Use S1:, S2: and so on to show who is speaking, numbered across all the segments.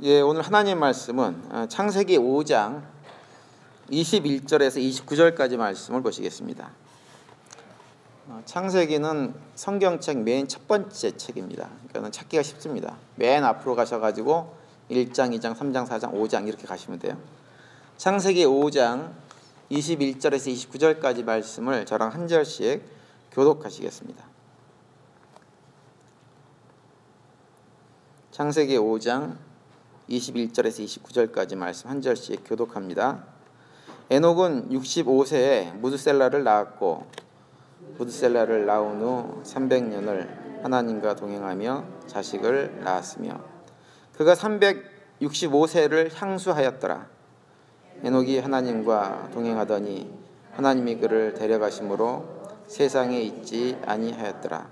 S1: 예, 오늘 하나님 말씀은 창세기 5장 21절에서 29절까지 말씀을 보시겠습니다. 창세기는 성경책 맨 첫 번째 책입니다. 그러니까 찾기가 쉽습니다. 맨 앞으로 가셔가지고 1장, 2장, 3장, 4장, 5장 이렇게 가시면 돼요. 창세기 5장 21절에서 29절까지 말씀을 저랑 한 절씩 교독하시겠습니다. 창세기 5장 21절에서 29절까지 말씀 한 절씩 교독합니다. 에녹은 65세에 무드셀라를 낳았고 무드셀라를 낳은 후 300년을 하나님과 동행하며 자식을 낳았으며 그가 365세를 향수하였더라. 에녹이 하나님과 동행하더니 하나님이 그를 데려가심으로 세상에 있지 아니하였더라.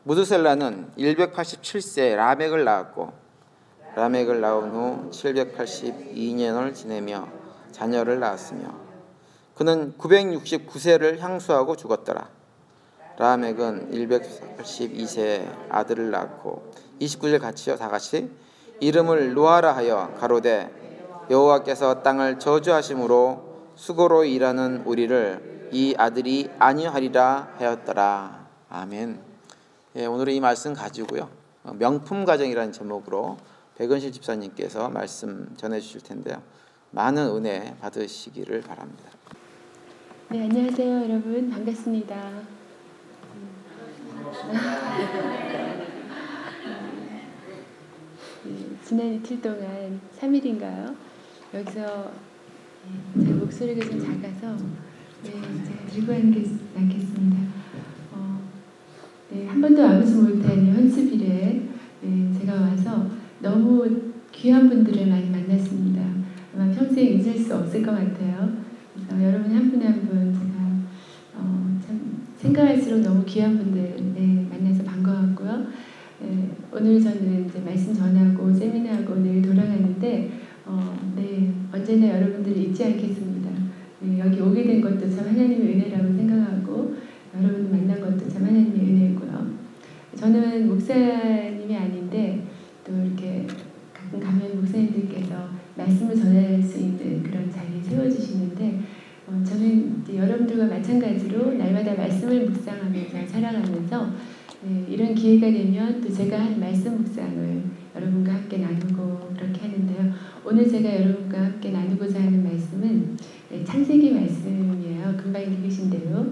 S1: 무드셀라는 187세에 라멕을 낳았고 라멕을 낳은 후 782년을 지내며 자녀를 낳았으며 그는 969세를 향수하고 죽었더라. 라멕은 182세에 아들을 낳고 29절 같이요, 다 같이 이름을 노아라 하여 가로되 여호와께서 땅을 저주하심으로 수고로 일하는 우리를 이 아들이 아니하리라 하였더라. 아멘. 예, 오늘은 이 말씀 가지고요, 명품 가정이라는 제목으로 백은실 집사님께서 말씀 전해주실 텐데요, 많은 은혜 받으시기를 바랍니다.
S2: 네, 안녕하세요 여러분, 반갑습니다. 지난 이틀 동안 3일인가요? 여기서 제 목소리가 좀 작아서 제가 들고 하는 게 낫겠습니다. 한 번도 와보지 못한 헌수빌에 제가 와서 너무 귀한 분들을 많이 만났습니다. 아마 평생 잊을 수 없을 것 같아요. 그래서 여러분 한 분 한 분 제가 참 생각할수록 너무 귀한 분들 만나서 반가웠고요. 오늘 저는 이제 말씀 전하고 세미나하고 내일 돌아가는데 언제나 여러분들을 잊지 않겠습니다. 여기 오게 된 것도 참 하나님의 은혜라고 생각하고 여러분을 만난 것도 참 하나님의 은혜고요. 저는 목사님이 아닌데 또 이렇게 가끔 가면 목사님들께서 말씀을 전할 수 있는 그런 자리에 세워주시는데 저는 이제 여러분들과 마찬가지로 날마다 말씀을 묵상하면서 살아가면서 이런 기회가 되면 또 제가 한 말씀 묵상을 여러분과 함께 나누고 그렇게 하는데요. 오늘 제가 여러분과 함께 나누고자 하는 말씀은 창세기 말씀이에요. 금방 읽으신 대로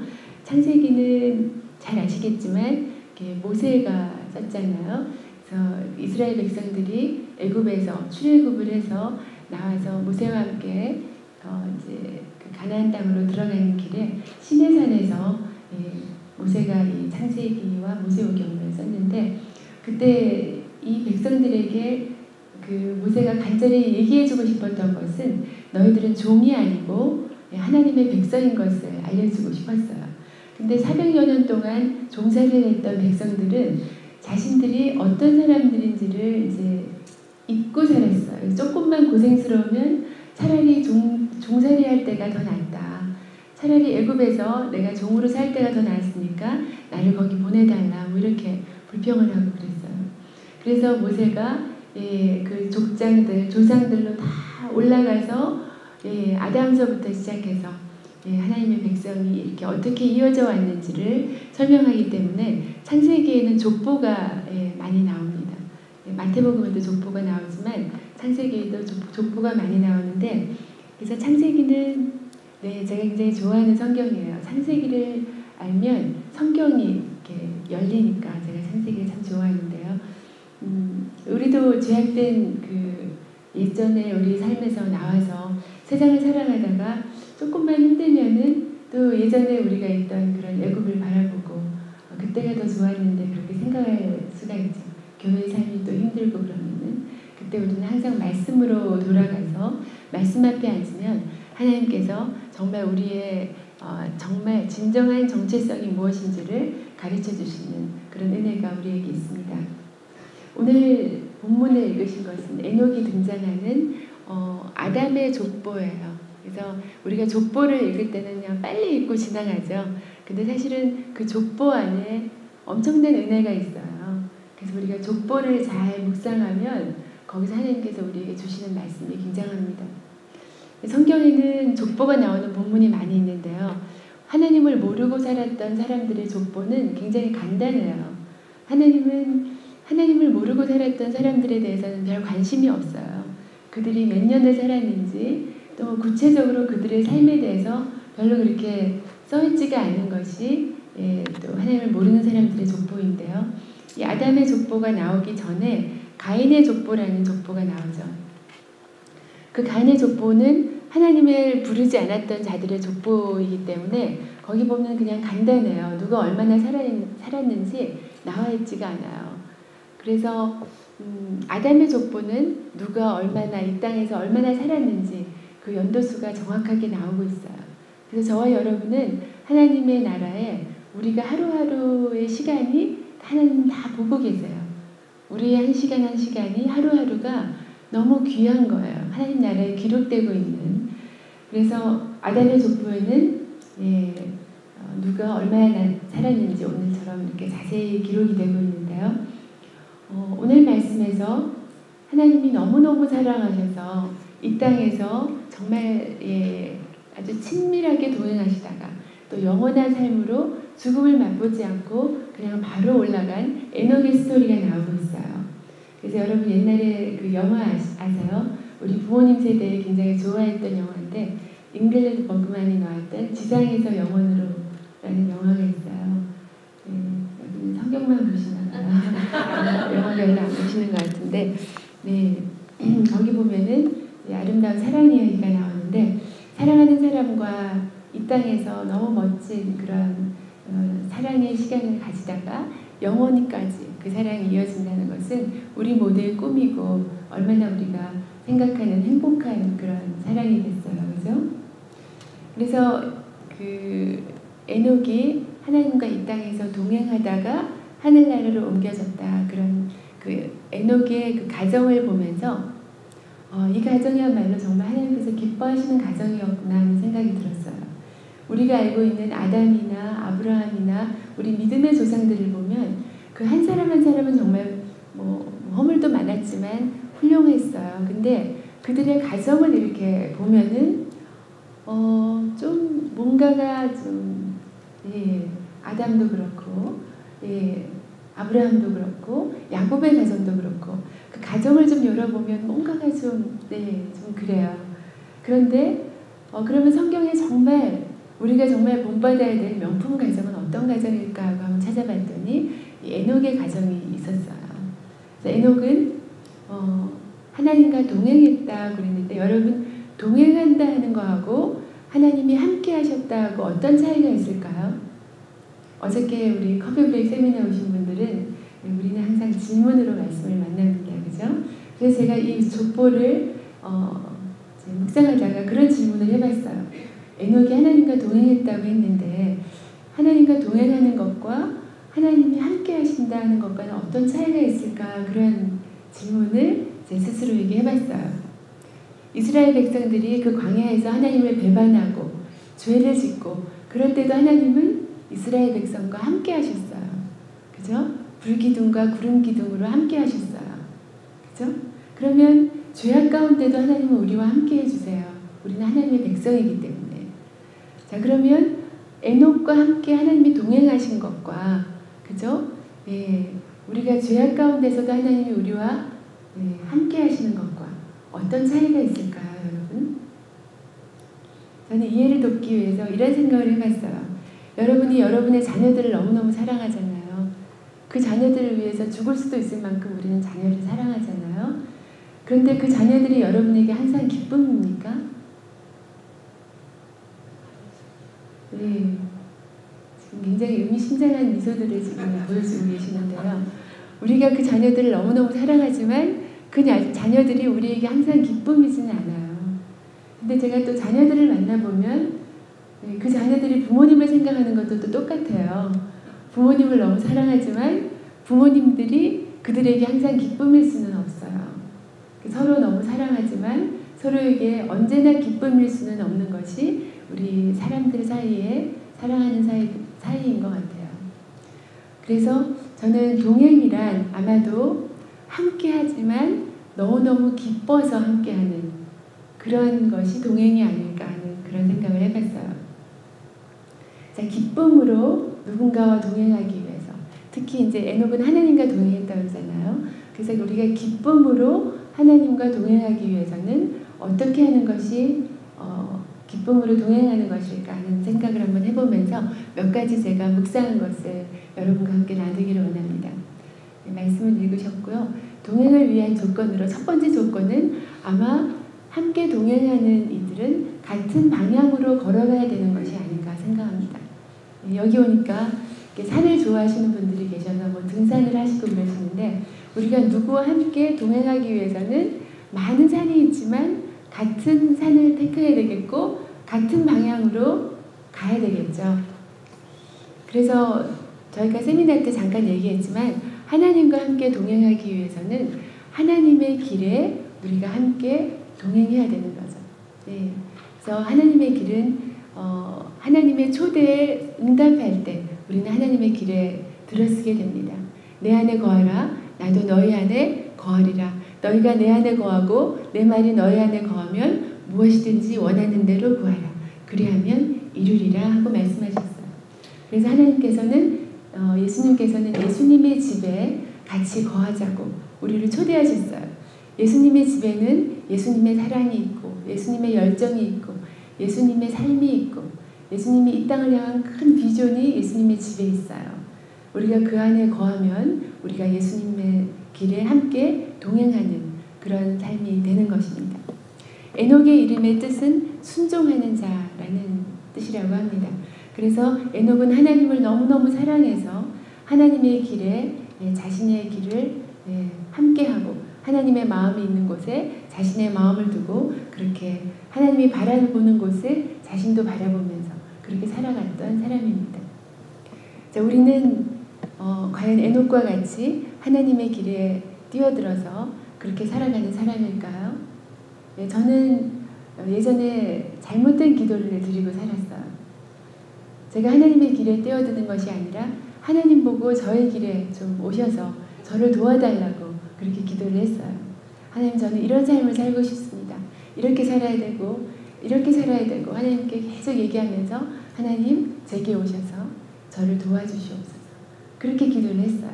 S2: 창세기는 잘 아시겠지만 모세가 썼잖아요. 그래서 이스라엘 백성들이 애굽에서 출애굽을 해서 나와서 모세와 함께 이제 그 가나안 땅으로 들어가는 길에 시내산에서 모세가 이 창세기와 모세오경을 썼는데 그때 이 백성들에게 그 모세가 간절히 얘기해주고 싶었던 것은 너희들은 종이 아니고 하나님의 백성인 것을 알려주고 싶었어요. 근데 400여 년 동안 종살이를 했던 백성들은 자신들이 어떤 사람들인지를 이제 잊고 살았어요. 조금만 고생스러우면 차라리 종살이 할 때가 더 낫다. 차라리 애굽에서 내가 종으로 살 때가 더 낫으니까 나를 거기 보내달라. 뭐 이렇게 불평을 하고 그랬어요. 그래서 모세가 그 조상들로 다 올라가서 아담서부터 시작해서 하나님의 백성이 이렇게 어떻게 이어져 왔는지를 설명하기 때문에 창세기에는 족보가 많이 나옵니다. 마태복음에도 족보가 나오지만 창세기에도 족보가 많이 나오는데 그래서 창세기는 제가 굉장히 좋아하는 성경이에요. 창세기를 알면 성경이 이렇게 열리니까 제가 창세기를 참 좋아하는데요. 우리도 죄악된 그 예전에 우리 삶에서 나와서 세상을 살아가다가 조금만 힘들면은 또 예전에 우리가 있던 그런 애굽을 바라보고 그때가 더 좋았는데 그렇게 생각할 수가 있죠. 교회 삶이 또 힘들고 그러면은 그때 우리는 항상 말씀으로 돌아가서 말씀 앞에 앉으면 하나님께서 정말 우리의 정말 진정한 정체성이 무엇인지를 가르쳐 주시는 그런 은혜가 우리에게 있습니다. 오늘 본문을 읽으신 것은 에녹이 등장하는 아담의 족보예요. 그래서 우리가 족보를 읽을 때는 그냥 빨리 읽고 지나가죠. 근데 사실은 그 족보 안에 엄청난 은혜가 있어요. 그래서 우리가 족보를 잘 묵상하면 거기서 하나님께서 우리에게 주시는 말씀이 굉장합니다. 성경에는 족보가 나오는 본문이 많이 있는데요. 하나님을 모르고 살았던 사람들의 족보는 굉장히 간단해요. 하나님을 모르고 살았던 사람들에 대해서는 별 관심이 없어요. 그들이 몇 년을 살았는지 또 구체적으로 그들의 삶에 대해서 별로 그렇게 써있지가 않은 것이 또 하나님을 모르는 사람들의 족보인데요. 이 아담의 족보가 나오기 전에 가인의 족보라는 족보가 나오죠. 그 가인의 족보는 하나님을 부르지 않았던 자들의 족보이기 때문에 거기 보면 그냥 간단해요. 누가 얼마나 살았는지 나와 있지가 않아요. 그래서 아담의 족보는 누가 얼마나 이 땅에서 얼마나 살았는지 그 연도수가 정확하게 나오고 있어요. 그래서 저와 여러분은 하나님의 나라에 우리가 하루하루의 시간이 하나님 다 보고 계세요. 우리의 한 시간 한 시간이 하루하루가 너무 귀한 거예요. 하나님 나라에 기록되고 있는. 그래서 아담의 족보에는 누가 얼마나 살았는지 오늘처럼 이렇게 자세히 기록이 되고 있는데요. 오늘 말씀에서 하나님이 너무너무 사랑하셔서 이 땅에서 정말 아주 친밀하게 동행하시다가 또 영원한 삶으로 죽음을 맛보지 않고 그냥 바로 올라간 에녹의 스토리가 나오고 있어요. 그래서 여러분 옛날에 그 영화 아세요? 우리 부모님 세대에 굉장히 좋아했던 영화인데 잉글리드 버그만이 나왔던 지상에서 영원으로 라는 영화가 있어요. 여러분 성경만 보시나 봐요. 영화 별로 안 보시는 것 같은데 거기 보면은 아름다운 사랑 이야기가 나오는데 사랑하는 사람과 이 땅에서 너무 멋진 그런 사랑의 시간을 가지다가 영원히까지 그 사랑이 이어진다는 것은 우리 모두의 꿈이고 얼마나 우리가 생각하는 행복한 그런 사랑이 됐어요. 그죠? 그래서 그 에녹이 하나님과 이 땅에서 동행하다가 하늘나라로 옮겨졌다. 그런 그 에녹의 그 가정을 보면서 이 가정이야말로 정말 하나님께서 기뻐하시는 가정이었구나 하는 생각이 들었어요. 우리가 알고 있는 아담이나 아브라함이나 우리 믿음의 조상들을 보면 그 한 사람 한 사람은 정말 허물도 많았지만 훌륭했어요. 근데 그들의 가정을 이렇게 보면은 좀 뭔가가 좀 아담도 그렇고 아브라함도 그렇고 야곱의 가정도 그렇고 그 가정을 좀 열어보면 뭔가가 좀 그래요. 그런데 그러면 성경에 정말 우리가 정말 본받아야 될 명품 가정은 어떤 가정일까 하고 한번 찾아봤더니 이 에녹의 가정이 있었어요. 그래서 에녹은 하나님과 동행했다 그랬는데 여러분 동행한다 하는 거하고 하나님이 함께 하셨다고 어떤 차이가 있을까요? 어저께 우리 커피브레이크 세미나 오신 분들은 우리는 항상 질문으로 말씀을 만납니다. 그죠? 그래서 제가 이 족보를 묵상하다가 그런 질문을 해봤어요. 에녹이 하나님과 동행했다고 했는데 하나님과 동행하는 것과 하나님이 함께 하신다는 것과는 어떤 차이가 있을까 그런 질문을 제 스스로에게 해봤어요. 이스라엘 백성들이 그 광야에서 하나님을 배반하고 죄를 짓고 그럴 때도 하나님은 이스라엘 백성과 함께 하셨어요. 그죠? 불기둥과 구름기둥으로 함께 하셨어요. 그죠? 그러면 죄악 가운데도 하나님은 우리와 함께 해주세요. 우리는 하나님의 백성이기 때문에. 자, 그러면 에녹과 함께 하나님이 동행하신 것과 그죠? 우리가 죄악 가운데서도 하나님이 우리와 함께 하시는 것과 어떤 차이가 있을까요, 여러분? 저는 이해를 돕기 위해서 이런 생각을 해봤어요. 여러분이 여러분의 자녀들을 너무너무 사랑하잖아요. 그 자녀들을 위해서 죽을 수도 있을 만큼 우리는 자녀를 사랑하잖아요. 그런데 그 자녀들이 여러분에게 항상 기쁨입니까? 지금 굉장히 의미심장한 미소들을 지금 보여주고 계시는데요. 우리가 그 자녀들을 너무너무 사랑하지만 그 자녀들이 우리에게 항상 기쁨이지는 않아요. 근데 제가 또 자녀들을 만나보면 그 자녀들이 부모님을 생각하는 것도 또 똑같아요. 부모님을 너무 사랑하지만 부모님들이 그들에게 항상 기쁨일 수는 없어요. 서로 너무 사랑하지만 서로에게 언제나 기쁨일 수는 없는 것이 우리 사람들 사이에 사랑하는 사이인 것 같아요. 그래서 저는 동행이란 아마도 함께 하지만 너무너무 기뻐서 함께하는 그런 것이 동행이 아닐까 하는 그런 생각을 해봤어요. 자, 기쁨으로 누군가와 동행하기 위해서, 특히 이제 에녹은 하나님과 동행했다고 그러잖아요. 그래서 우리가 기쁨으로 하나님과 동행하기 위해서는 어떻게 하는 것이 기쁨으로 동행하는 것일까 하는 생각을 한번 해보면서 몇 가지 제가 묵상한 것을 여러분과 함께 나누기를 원합니다. 말씀을 읽으셨고요. 동행을 위한 조건으로 첫 번째 조건은 아마 함께 동행하는 이들은 같은 방향으로 걸어가야 되는 것이 아닌가 생각합니다. 여기 오니까 산을 좋아하시는 분들이 계셔서 뭐 등산을 하시고 그러시는데, 우리가 누구와 함께 동행하기 위해서는 많은 산이 있지만 같은 산을 택해야 되겠고 같은 방향으로 가야 되겠죠. 그래서 저희가 세미나 때 잠깐 얘기했지만 하나님과 함께 동행하기 위해서는 하나님의 길에 우리가 함께 동행해야 되는 거죠. 네. 그래서 하나님의 길은 하나님의 초대에 응답할 때 우리는 하나님의 길에 들어서게 됩니다. 내 안에 거하라, 나도 너희 안에 거하리라. 너희가 내 안에 거하고 내 말이 너희 안에 거하면 무엇이든지 원하는 대로 구하라. 그리하면 이루리라 하고 말씀하셨어요. 그래서 하나님께서는 예수님께서는 예수님의 집에 같이 거하자고 우리를 초대하셨어요. 예수님의 집에는 예수님의 사랑이 있고 예수님의 열정이 있고 예수님의 삶이 있고 예수님이 이 땅을 향한 큰 비전이 예수님의 집에 있어요. 우리가 그 안에 거하면 우리가 예수님의 길에 함께 동행하는 그런 삶이 되는 것입니다. 에녹의 이름의 뜻은 순종하는 자라는 뜻이라고 합니다. 그래서 에녹은 하나님을 너무너무 사랑해서 하나님의 길에 자신의 길을 함께하고 하나님의 마음이 있는 곳에 자신의 마음을 두고 그렇게 하나님이 바라보는 곳을 자신도 바라보면서 그렇게 살아갔던 사람입니다. 자, 우리는 과연 에녹과 같이 하나님의 길에 뛰어들어서 그렇게 살아가는 사람일까요? 저는 예전에 잘못된 기도를 드리고 살았어요. 제가 하나님의 길에 뛰어드는 것이 아니라 하나님 보고 저의 길에 좀 오셔서 저를 도와달라고 그렇게 기도를 했어요. 하나님, 저는 이런 삶을 살고 싶습니다. 이렇게 살아야 되고 이렇게 살아야 되고 하나님께 계속 얘기하면서 하나님 제게 오셔서 저를 도와주시옵소서. 그렇게 기도를 했어요.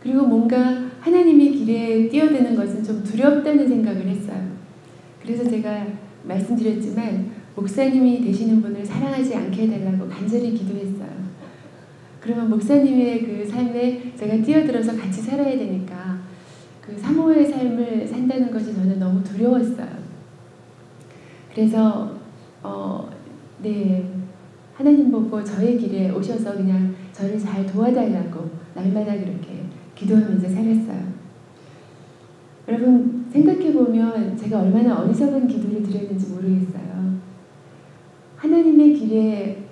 S2: 그리고 뭔가 하나님의 길에 뛰어드는 것은 좀 두렵다는 생각을 했어요. 그래서 제가 말씀드렸지만 목사님이 되시는 분을 사랑하지 않게 해달라고 간절히 기도했어요. 그러면 목사님의 그 삶에 제가 뛰어들어서 같이 살아야 되니까 그 사모의 삶을 산다는 것이 저는 너무 두려웠어요. 그래서 하나님 보고 저의 길에 오셔서 그냥 저를 잘 도와달라고 날마다 그렇게 기도하면서 살았어요. 여러분 생각해보면 제가 얼마나 어리석은 기도를 드렸는지 모르겠어요. 하나님의 길에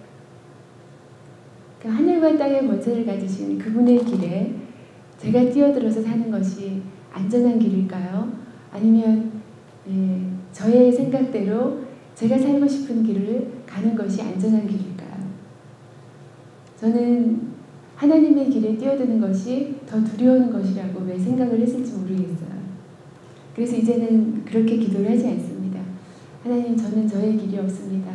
S2: 그 하늘과 땅의 권세를 가지신 그분의 길에 제가 뛰어들어서 사는 것이 안전한 길일까요? 아니면 저의 생각대로 제가 살고 싶은 길을 가는 것이 안전한 길일까요? 저는 하나님의 길에 뛰어드는 것이 더 두려운 것이라고 왜 생각을 했을지 모르겠어요. 그래서 이제는 그렇게 기도를 하지 않습니다. 하나님, 저는 저의 길이 없습니다.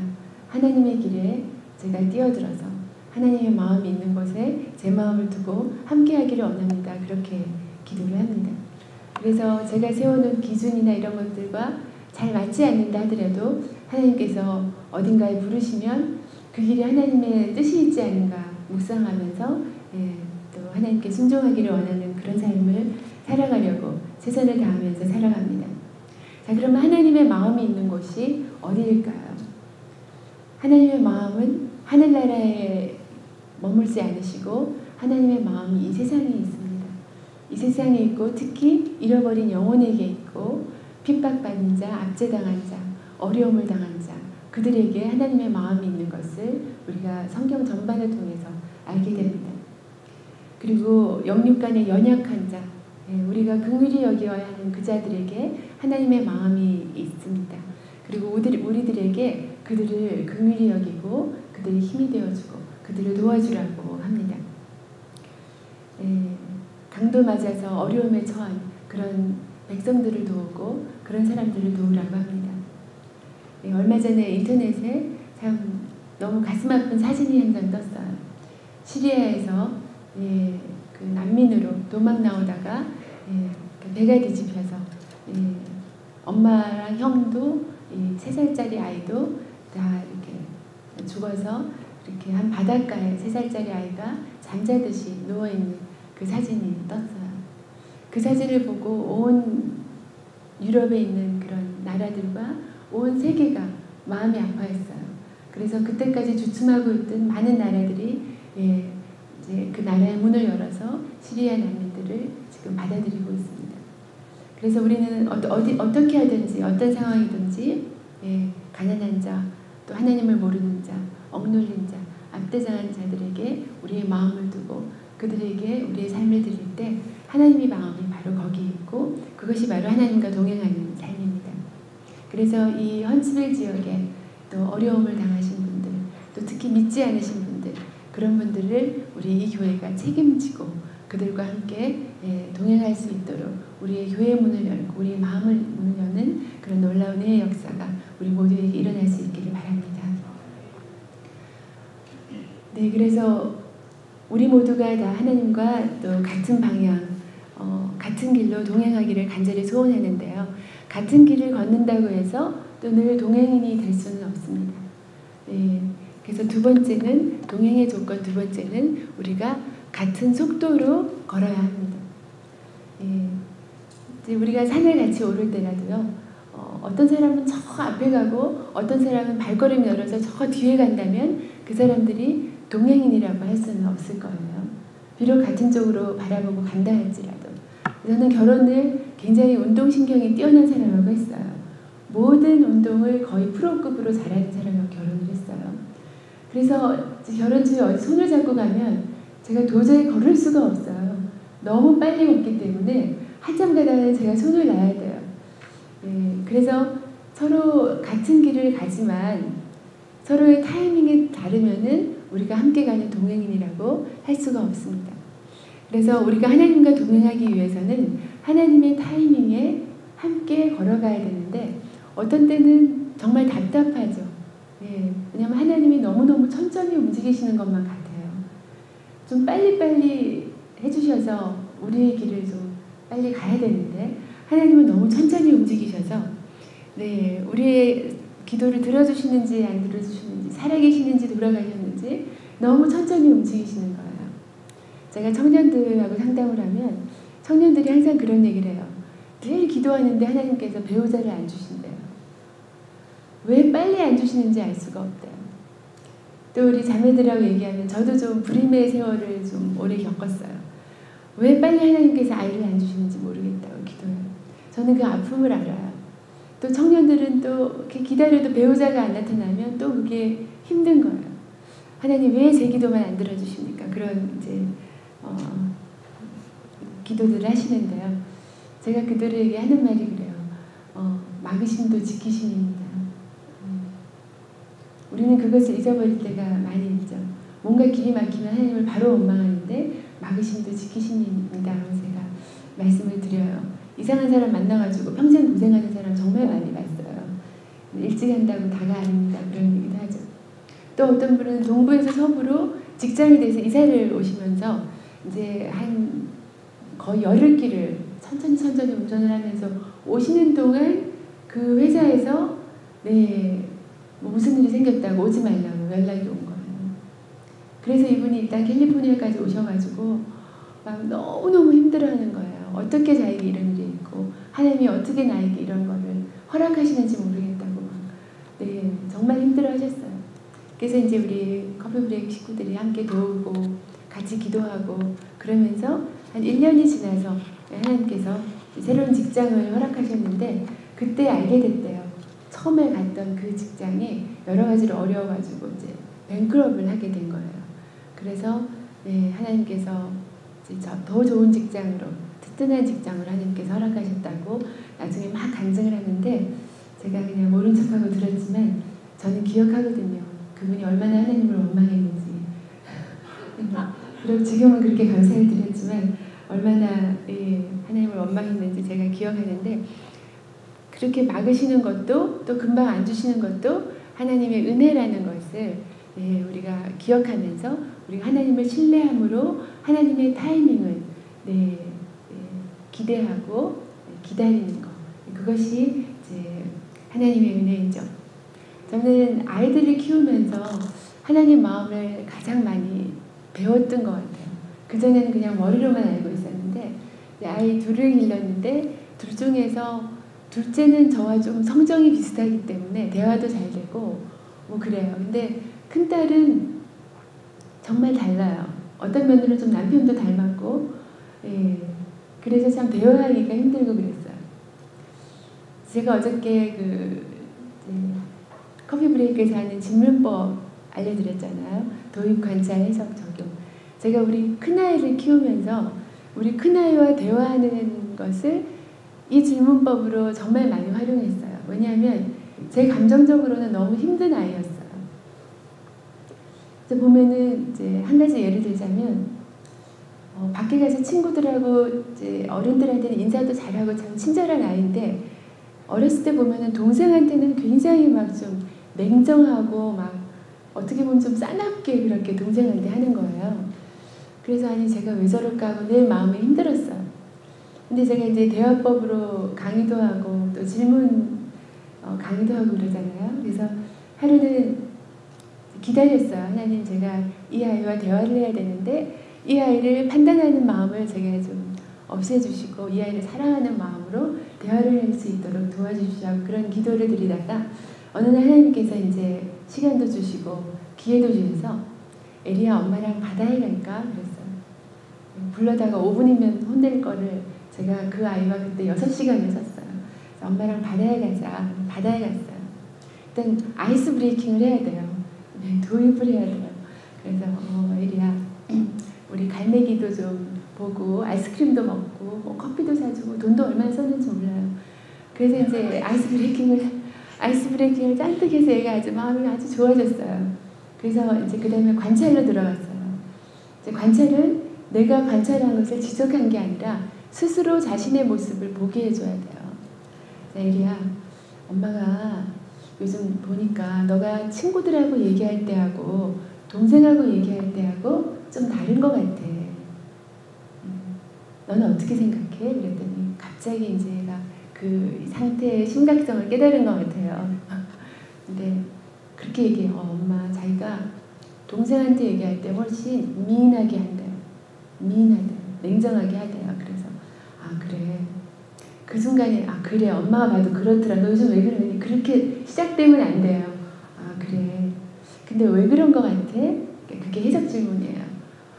S2: 하나님의 길에 제가 뛰어들어서 하나님의 마음이 있는 곳에 제 마음을 두고 함께하기를 원합니다. 그렇게 기도를 합니다. 그래서 제가 세워놓은 기준이나 이런 것들과 잘 맞지 않는다 하더라도 하나님께서 어딘가에 부르시면 그 길이 하나님의 뜻이 있지 않은가 묵상하면서 또 하나님께 순종하기를 원하는 그런 삶을 살아가려고 최선을 다하면서 살아갑니다. 자, 그러면 하나님의 마음이 있는 곳이 어디일까요? 하나님의 마음은 하늘나라에 머물지 않으시고 하나님의 마음이 이 세상에 있습니다. 이 세상에 있고 특히 잃어버린 영혼에게 있고 핍박받는 자, 압제당한 자, 어려움을 당한 자, 그들에게 하나님의 마음이 있는 것을 우리가 성경 전반을 통해서 알게 됩니다. 그리고 영육간의 연약한 자, 우리가 긍휼히 여겨야 하는 그 자들에게 하나님의 마음이 있습니다. 그리고 우리들에게 그들을 긍휼히 여기고 그들의 힘이 되어주고 그들을 도와주라고 합니다. 강도 맞아서 어려움에 처한 그런 백성들을 도우고 그런 사람들을 도우라고 합니다. 얼마 전에 인터넷에 참 너무 가슴 아픈 사진이 한 장 떴어요. 시리아에서 그 난민으로 도망 나오다가 배가 뒤집혀서 엄마랑 형도 3살짜리 아이도 다 이렇게 죽어서 이렇게 한 바닷가에 3살짜리 아이가 잠자듯이 누워있는 그 사진이 떴어요. 그 사진을 보고 온 유럽에 있는 그런 나라들과 온 세계가 마음이 아파했어요. 그래서 그때까지 주춤하고 있던 많은 나라들이 이제 그 나라의 문을 열어서 시리아 난민들을 지금 받아들이고 있습니다. 그래서 우리는 어떻게 하든지 어떤 상황이든지 가난한 자, 또 하나님을 모르는 자, 억눌린 자, 압대당한 자들에게 우리의 마음을 두고 그들에게 우리의 삶을 드릴 때 하나님의 마음이 바로 거기 있고 그것이 바로 하나님과 동행하는 삶입니다. 그래서 이 헌츠빌 지역에 또 어려움을 당하신 분들, 또 특히 믿지 않으신 분들, 그런 분들을 우리 이 교회가 책임지고 그들과 함께 동행할 수 있도록 우리의 교회 문을 열고 우리의 마음을 문을 여는 그런 놀라운 은혜의 역사가 우리 모두에게 일어날 수 있기를 바랍니다. 네, 그래서 우리 모두가 다 하나님과 또 같은 방향, 같은 길로 동행하기를 간절히 소원하는데요. 같은 길을 걷는다고 해서 또 늘 동행인이 될 수는 없습니다. 네, 그래서 두 번째는 동행의 조건 두 번째는 우리가 같은 속도로 걸어야 합니다. 이제 우리가 산을 같이 오를 때라도요. 어떤 사람은 저 앞에 가고 어떤 사람은 발걸음 열어서 저 뒤에 간다면 그 사람들이 동행인이라고 할 수는 없을 거예요. 비록 같은 쪽으로 바라보고 간다 할지라도. 저는 결혼을 굉장히 운동신경이 뛰어난 사람하고 했어요. 모든 운동을 거의 프로급으로 잘하는 사람하고 결혼을 했어요. 그래서 결혼 중에 어디 손을 잡고 가면 제가 도저히 걸을 수가 없어요. 너무 빨리 걷기 때문에 한참 가다가 제가 손을 놔야 돼요. 그래서 서로 같은 길을 가지만 서로의 타이밍이 다르면은 우리가 함께 가는 동행인이라고 할 수가 없습니다. 그래서 우리가 하나님과 동행하기 위해서는 하나님의 타이밍에 함께 걸어가야 되는데 어떤 때는 정말 답답하죠. 왜냐하면 하나님이 너무너무 천천히 움직이시는 것만 같아요. 좀 빨리빨리 해주셔서 우리의 길을 좀 빨리 가야 되는데 하나님은 너무 천천히 움직이셔서 우리의 기도를 들어주시는지 안 들어주시는지 살아계시는지 돌아가셨는지 너무 천천히 움직이시는 거예요. 제가 청년들하고 상담을 하면 청년들이 항상 그런 얘기를 해요. 늘 기도하는데 하나님께서 배우자를 안 주신대요. 왜 빨리 안 주시는지 알 수가 없대요. 또 우리 자매들하고 얘기하면 저도 좀 불임의 세월을 좀 오래 겪었어요. 왜 빨리 하나님께서 아이를 안 주시는지 모르겠다고 기도해요. 저는 그 아픔을 알아요. 또 청년들은 또 이렇게 기다려도 배우자가 안 나타나면 또 그게 힘든 거예요. 하나님 왜 제 기도만 안 들어주십니까? 그런 이제 기도들을 하시는데요. 제가 그들에게 하는 말이 그래요. 막으심도 지키심입니다. 우리는 그것을 잊어버릴 때가 많이 있죠. 뭔가 길이 막히면 하나님을 바로 원망하는데 막으심도 지키심입니다. 라고 제가 말씀을 드려요. 이상한 사람 만나가지고 평생 고생하는 사람 정말 많이 봤어요. 일찍 한다고 다가 아닙니다. 그런 얘기도 하죠. 또 어떤 분은 동부에서 서부로 직장이 돼서 이사를 오시면서 이제 한 거의 열흘길을 천천히 운전을 하면서 오시는 동안 그 회사에서 뭐 무슨 일이 생겼다고 오지 말라고 연락이 온 거예요. 그래서 이분이 일단 캘리포니아까지 오셔가지고 막 너무너무 힘들어하는 거예요. 어떻게 자기에게 이런 일이 있고 하나님이 어떻게 나에게 이런 거를 허락하시는지 모르겠다고 정말 힘들어하셨어요. 그래서 이제 우리 커피브레이크 식구들이 함께 도우고 같이 기도하고 그러면서 한 1년이 지나서 하나님께서 새로운 직장을 허락하셨는데 그때 알게 됐대요. 처음에 갔던 그 직장이 여러 가지로 어려워가지고 이제 뱅크럽을 하게 된 거예요. 그래서 하나님께서 이제 더 좋은 직장으로 튼튼한 직장을 하나님께서 허락하셨다고 나중에 막 간증을 하는데 제가 그냥 모른 척하고 들었지만 저는 기억하거든요. 그분이 얼마나 하나님을 원망했는지. 그리고 지금은 그렇게 감사를 드렸지만 얼마나 하나님을 마음을 원망했는지 제가 기억하는데 그렇게 막으시는 것도 또 금방 안 주시는 것도 하나님의 은혜라는 것을 우리가 기억하면서 우리가 하나님을 신뢰함으로 하나님의 타이밍을 기대하고 기다리는 것, 그것이 이제 하나님의 은혜이죠. 저는 아이들을 키우면서 하나님 마음을 가장 많이 배웠던 것 같아요. 그전에는 그냥 머리로만 알고 있었는데 아이 둘을 길렀는데 둘 중에서 둘째는 저와 좀 성정이 비슷하기 때문에 대화도 잘 되고 뭐 그래요. 근데 큰딸은 정말 달라요. 어떤 면으로 좀 남편도 닮았고 그래서 참 대화하기가 힘들고 그랬어요. 제가 어저께 커피 브레이크에서 하는 질문법 알려드렸잖아요. 도입, 관찰, 해석, 적용. 제가 우리 큰아이를 키우면서 우리 큰아이와 대화하는 것을 이 질문법으로 정말 많이 활용했어요. 왜냐하면 제 감정적으로는 너무 힘든 아이였어요. 그래서 보면은 이제 한 가지 예를 들자면 밖에 가서 친구들하고 이제 어른들한테는 인사도 잘하고 참 친절한 아이인데 어렸을 때 보면은 동생한테는 굉장히 막 좀 냉정하고 막 어떻게 보면 좀 싸납게 그렇게 동생한테 하는 거예요. 그래서 아니 제가 왜 저럴까 하고 내 마음이 힘들었어요. 근데 제가 이제 대화법으로 강의도 하고 또 질문 강의도 하고 그러잖아요. 그래서 하루는 기다렸어요. 하나님, 제가 이 아이와 대화를 해야 되는데 이 아이를 판단하는 마음을 제가 좀 없애주시고 이 아이를 사랑하는 마음으로 대화를 할 수 있도록 도와주시고 그런 기도를 드리다가 어느 날 하나님께서 이제 시간도 주시고 기회도 주셔서 에리야, 엄마랑 바다에 갈까? 그랬어요. 불러다가 5분이면 혼낼 거를 제가 그 아이와 그때 6시간을 썼어요. 엄마랑 바다에 가자. 바다에 갔어요. 일단 아이스 브레이킹을 해야 돼요. 도입을 해야 돼요. 그래서 에리야, 우리 갈매기도 좀 보고 아이스크림도 먹고 뭐 커피도 사주고 돈도 얼마나 썼는지 몰라요. 그래서 이제 아이스 브레이킹을 짠뜩 해서 얘가 마음이 아주 좋아졌어요. 그래서 이제 그 다음에 관찰로 들어갔어요. 이제 관찰은 내가 관찰한 것을 지적한 게 아니라 스스로 자신의 모습을 보게 해줘야 돼요. 에리야, 엄마가 요즘 보니까 너가 친구들하고 얘기할 때하고 동생하고 얘기할 때하고 좀 다른 것 같아. 너는 어떻게 생각해? 그랬더니 갑자기 이제 얘가 그 상태의 심각성을 깨달은 것 같아요. 근데 그렇게 얘기해요. 엄마, 자기가 동생한테 얘기할 때 훨씬 미인하게 한대요. 미인하대요. 냉정하게 하대요. 그래서 그래. 그 순간에 그래, 엄마가 봐도 그렇더라. 너 요즘 왜 그러니? 그렇게 시작되면 안 돼요. 그래. 근데 왜 그런 것 같아? 그게 해석 질문이에요.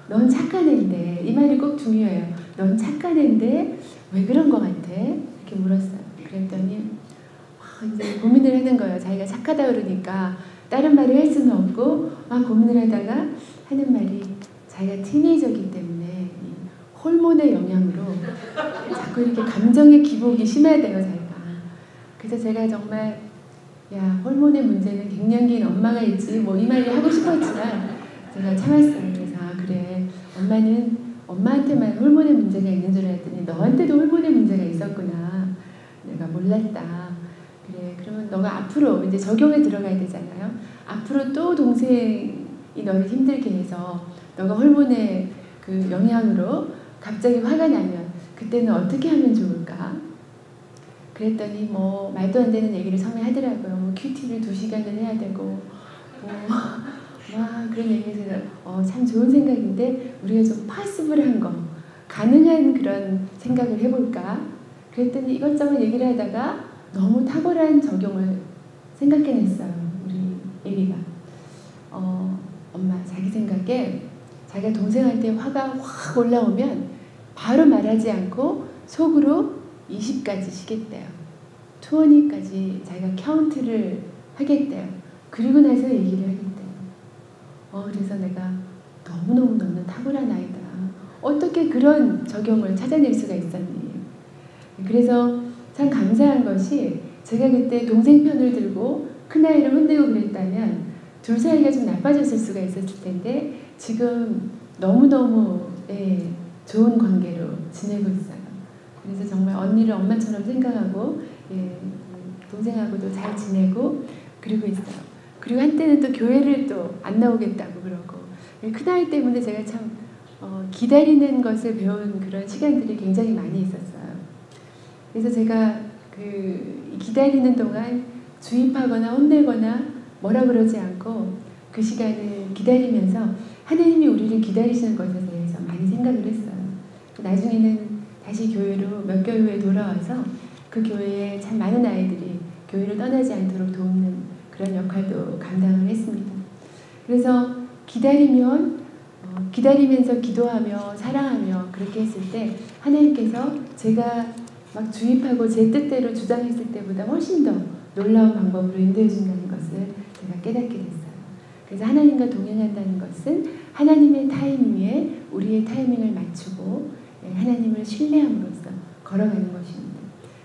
S2: 넌 착한 애인데, 이 말이 꼭 중요해요. 넌 착한 애인데 왜 그런 것 같아? 이렇게 물었어요. 그랬더니 이제 고민을 하는 거예요. 자기가 착하다 그러니까 다른 말을 할 수는 없고 막 고민을 하다가 하는 말이 자기가 티네이저이기 때문에 이 호르몬의 영향으로 자꾸 이렇게 감정의 기복이 심하대요, 자기가. 그래서 제가 정말 호르몬의 문제는 갱년기인 엄마가 있지 뭐 이 말을 하고 싶었지만 제가 참았어요. 그래서 그래, 엄마한테만 호르몬의 문제가 있는 줄 알았더니 너한테도 호르몬의 문제가 있었구나. 내가 몰랐다. 그래, 그러면 너가 앞으로 이제 적용에 들어가야 되잖아요. 앞으로 또 동생이 너를 힘들게 해서 너가 호르몬의 그 영향으로 갑자기 화가 나면 그때는 어떻게 하면 좋을까? 그랬더니 뭐 말도 안 되는 얘기를 처음에 하더라고요. 뭐 큐티를 2시간을 해야 되고 그런 얘기해서 참 좋은 생각인데 우리가 좀 파스블한 거, 가능한 그런 생각을 해볼까? 그랬더니 이것저것 얘기를 하다가 너무 탁월한 적용을 생각해냈어요. 우리 에리가. 엄마, 자기 생각에 자기가 동생한테 화가 확 올라오면 바로 말하지 않고 속으로 20까지 쉬겠대요. 20까지 자기가 카운트를 하겠대요. 그리고 나서 얘기를 하겠대요. 그래서 내가 너무너무 너는 탁월한 아이다. 어떻게 그런 적용을 찾아낼 수가 있었니? 그래서 참 감사한 것이 제가 그때 동생 편을 들고 큰아이를 혼내고 그랬다면 둘 사이가 좀 나빠졌을 수가 있었을 텐데 지금 너무너무 좋은 관계로 지내고 있어요. 그래서 정말 언니를 엄마처럼 생각하고 동생하고도 잘 지내고 그러고 있어요. 그리고 한때는 또 교회를 또 안 나오겠다고 그러고 큰아이 때문에 제가 참 기다리는 것을 배운 그런 시간들이 굉장히 많이 있었어요. 그래서 제가 기다리는 동안 주입하거나 혼내거나 뭐라 그러지 않고 그 시간을 기다리면서 하나님이 우리를 기다리시는 것에 대해서 많이 생각을 했어요. 나중에는 다시 교회로 몇 개월 후에 돌아와서 그 교회에 참 많은 아이들이 교회를 떠나지 않도록 돕는 그런 역할도 감당을 했습니다. 그래서 기다리면서 기도하며 사랑하며 그렇게 했을 때 하나님께서 제가 막 주입하고 제 뜻대로 주장했을 때보다 훨씬 더 놀라운 방법으로 인도해 준다는 것을 제가 깨닫게 됐어요. 그래서 하나님과 동행한다는 것은 하나님의 타이밍에 우리의 타이밍을 맞추고 하나님을 신뢰함으로써 걸어가는 것입니다.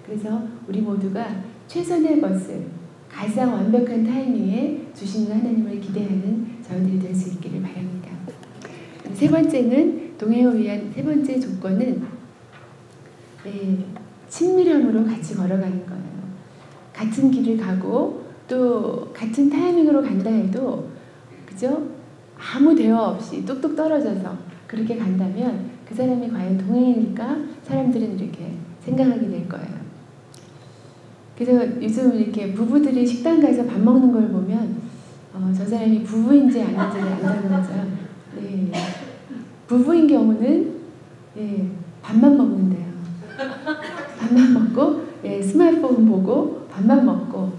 S2: 그래서 우리 모두가 최선의 것을 가장 완벽한 타이밍에 주시는 하나님을 기대하는 저희들이 될 수 있기를 바랍니다. 세 번째는 동행을 위한 세 번째 조건은 친밀함으로 같이 걸어가는 거예요. 같은 길을 가고 또 같은 타이밍으로 간다 해도 그죠? 아무 대화 없이 뚝뚝 떨어져서 그렇게 간다면 그 사람이 과연 동행일까? 사람들은 이렇게 생각하게 될 거예요. 그래서 요즘 이렇게 부부들이 식당 가서 밥 먹는 걸 보면 저 사람이 부부인지 아닌지를 안다는 거죠. 네. 부부인 경우는 밥만 먹는데요. 밥만 먹고 스마트폰 보고 밥만 먹고,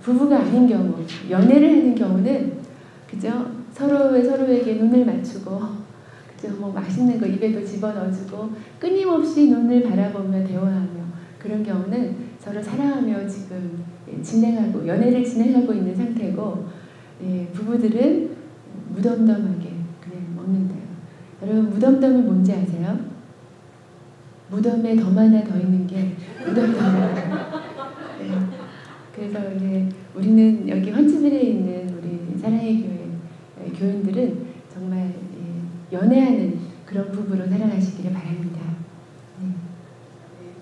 S2: 부부가 아닌 경우, 연애를 하는 경우는 그죠? 서로에게 눈을 맞추고 그죠? 뭐 맛있는 거 입에도 집어넣어주고 끊임없이 눈을 바라보며 대화하며 그런 경우는 서로 사랑하며 지금 연애를 진행하고 있는 상태고, 부부들은 무덤덤하게 그냥 먹는데요. 여러분, 무덤덤이 뭔지 아세요? 무덤에 덤 하나 더 있는 게 무덤덤이에요. 그래서 우리는 여기 헌츠빌에 있는 우리 사랑의 교회 교인들은 정말 연애하는 그런 부부로 살아가시기를 바랍니다.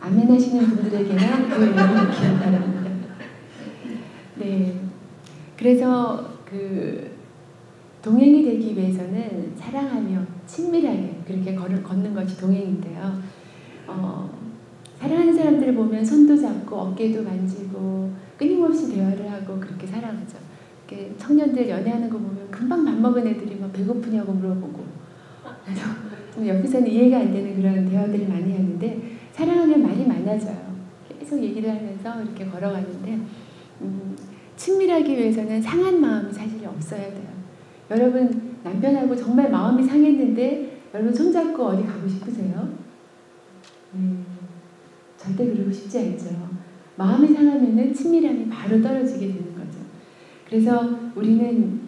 S2: 아멘 하시는 분들에게는 그 연애 있기를 바랍니다. 네, 그래서 동행이 되기 위해서는 사랑하며 친밀하게 그렇게 걷는 것이 동행인데요. 사랑하는 사람들을 보면 손도 잡고 어깨도 만지고 끊임없이 대화를 하고 그렇게 살아가죠. 청년들 연애하는 거 보면 금방 밥 먹은 애들이 막 배고프냐고 물어보고, 그래서 옆에서는 이해가 안 되는 그런 대화들을 많이 하는데, 사랑하면 말이 많아져요. 계속 얘기를 하면서 이렇게 걸어가는데, 친밀하기 위해서는 상한 마음이 사실 없어야 돼요. 여러분, 남편하고 정말 마음이 상했는데 여러분 손잡고 어디 가고 싶으세요? 절대 그러고 싶지 않죠. 마음이 상하면은 친밀함이 바로 떨어지게 되는 거죠. 그래서 우리는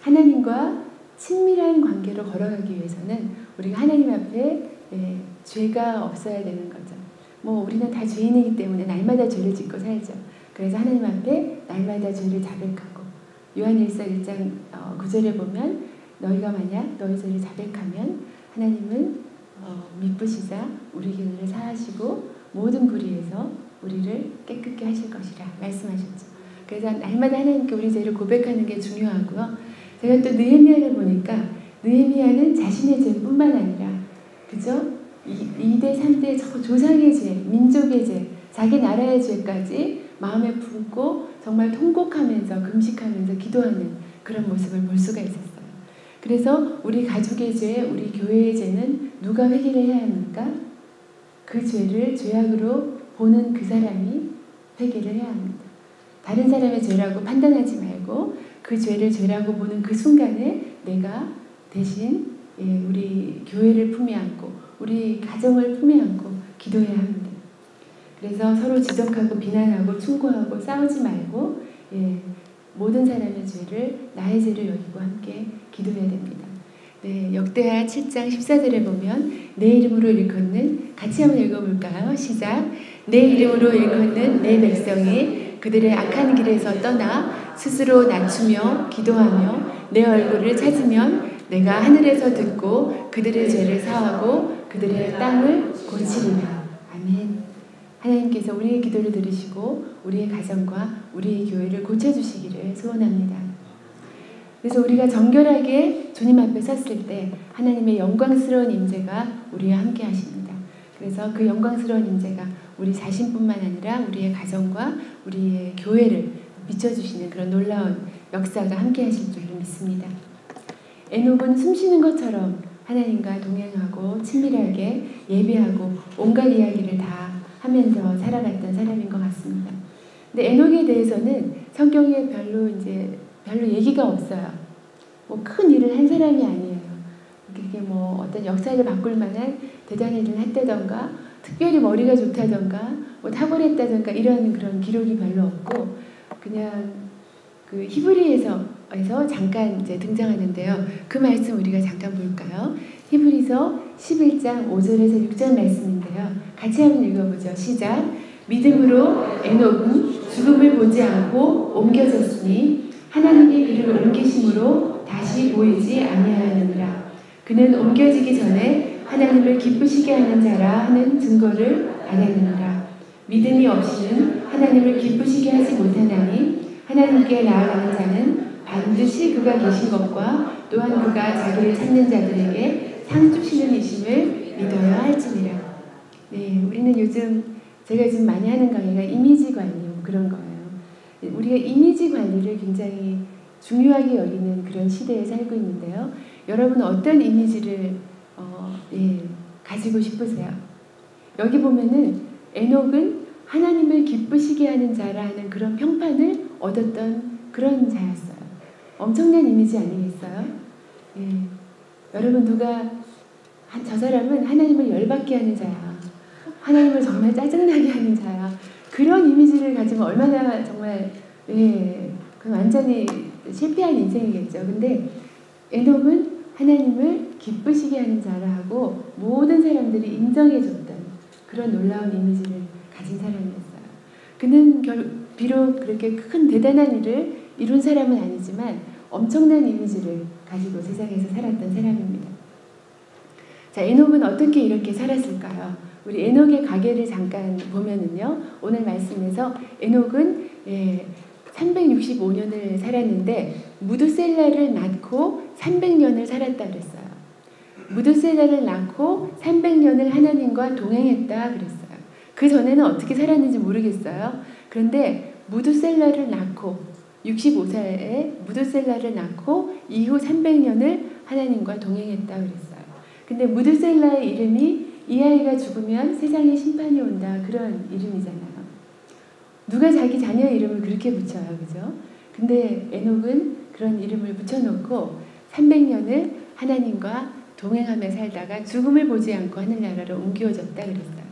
S2: 하나님과 친밀한 관계로 걸어가기 위해서는 우리가 하나님 앞에 죄가 없어야 되는 거죠. 뭐 우리는 다 죄인이기 때문에 날마다 죄를 짓고 살죠. 그래서 하나님 앞에 날마다 죄를 자백하고, 요한일서 1장 9절에 보면 너희가 만약 너희 죄를 자백하면 하나님은 미쁘시사 우리 죄를 사하시고 모든 불의에서 우리를 깨끗게 하실 것이라 말씀하셨죠. 그래서 날마다 하나님께 우리 죄를 고백하는 게 중요하고요. 제가 또 느헤미야를 보니까 느헤미야는 자신의 죄뿐만 아니라 그죠? 2대 3대 조상의 죄, 민족의 죄, 자기 나라의 죄까지 마음에 품고 정말 통곡하면서 금식하면서 기도하는 그런 모습을 볼 수가 있었어요. 그래서 우리 가족의 죄, 우리 교회의 죄는 누가 회개를 해야 합니까? 그 죄를 죄악으로 보는 그 사람이 회개를 해야 합니다. 다른 사람의 죄라고 판단하지 말고 그 죄를 죄라고 보는 그 순간에 내가 대신 우리 교회를 품에 안고 우리 가정을 품에 안고 기도해야 합니다. 그래서 서로 지적하고 비난하고 충고하고 싸우지 말고 모든 사람의 죄를 나의 죄를 여기고 함께 기도해야 됩니다. 네, 역대하 7장 14절에 보면 내 이름으로 일컫는, 같이 한번 읽어볼까요? 시작. 내 이름으로 일컫는 내 백성이 그들의 악한 길에서 떠나 스스로 낮추며 기도하며 내 얼굴을 찾으면 내가 하늘에서 듣고 그들의 죄를 사하고 그들의 땅을 고치리라. 아멘. 하나님께서 우리의 기도를 들으시고 우리의 가정과 우리의 교회를 고쳐주시기를 소원합니다. 그래서 우리가 정결하게 주님 앞에 섰을 때 하나님의 영광스러운 임재가 우리와 함께 하십니다. 그래서 그 영광스러운 임재가 우리 자신뿐만 아니라 우리의 가정과 우리의 교회를 비춰주시는 그런 놀라운 역사가 함께 하실 줄로 믿습니다. 에녹은 숨쉬는 것처럼 하나님과 동행하고 친밀하게 예배하고 온갖 이야기를 다 하면서 살아갔던 사람인 것 같습니다. 근데 에녹에 대해서는 성경에 별로 얘기가 없어요. 뭐 큰 일을 한 사람이 아니에요. 그게 뭐 어떤 역사를 바꿀 만한 대단한 일을 했다던가 특별히 머리가 좋다던가 뭐 탁월했다던가 이런 그런 기록이 별로 없고 그냥 그 히브리에서 잠깐 이제 등장하는데요. 그 말씀 우리가 잠깐 볼까요? 히브리서 11장 5절에서 6절 말씀인데요. 같이 한번 읽어보죠. 시작. 믿음으로 에녹은 죽음을 보지 않고 옮겨졌으니 하나님이 그를 옮기심으로 다시 보이지 아니하였느니라. 그는 옮겨지기 전에 하나님을 기쁘시게 하는 자라 하는 증거를 받았느니라. 믿음이 없이는 하나님을 기쁘시게 하지 못하나니 하나님께 나아가는 자는 반드시 그가 계신 것과 또한 그가 자기를 찾는 자들에게 상 주시는 이심을 믿어야 할지니라. 네, 우리는 제가 요즘 많이 하는 강의가 이미지 관리 그런 거예요. 우리가 이미지 관리를 굉장히 중요하게 여기는 그런 시대에 살고 있는데요. 여러분은 어떤 이미지를 가지고 싶으세요? 여기 보면은 에녹은 하나님을 기쁘시게 하는 자라는 그런 평판을 얻었던 그런 자였어요. 엄청난 이미지 아니겠어요? 예. 여러분 누가 저 사람은 하나님을 열받게 하는 자야. 하나님을 정말 짜증나게 하는 자야. 그런 이미지를 가지면 얼마나 정말 그건 완전히 실패한 인생이겠죠. 근데 에녹은 하나님을 기쁘시게 하는 자라 하고 모든 사람들이 인정해줬던 그런 놀라운 이미지를 가진 사람이었어요. 그는 비록 그렇게 큰 대단한 일을 이룬 사람은 아니지만 엄청난 이미지를 가지고 세상에서 살았던 사람입니다. 자, 에녹은 어떻게 이렇게 살았을까요? 우리 에녹의 가계를 잠깐 보면은요. 오늘 말씀에서 에녹은 365년을 살았는데 무드셀라를 낳고 300년을 살았다 그랬어요. 무드셀라를 낳고 300년을 하나님과 동행했다 그랬어요. 그 전에는 어떻게 살았는지 모르겠어요. 그런데 무드셀라를 낳고 65세에 무드셀라를 낳고 이후 300년을 하나님과 동행했다 그랬어요. 근데 무드셀라의 이름이 이 아이가 죽으면 세상에 심판이 온다 그런 이름이잖아요. 누가 자기 자녀 이름을 그렇게 붙여요, 그죠? 근데 에녹은 그런 이름을 붙여놓고 300년을 하나님과 동행하며 살다가 죽음을 보지 않고 하늘나라로 옮겨졌다 그랬어요.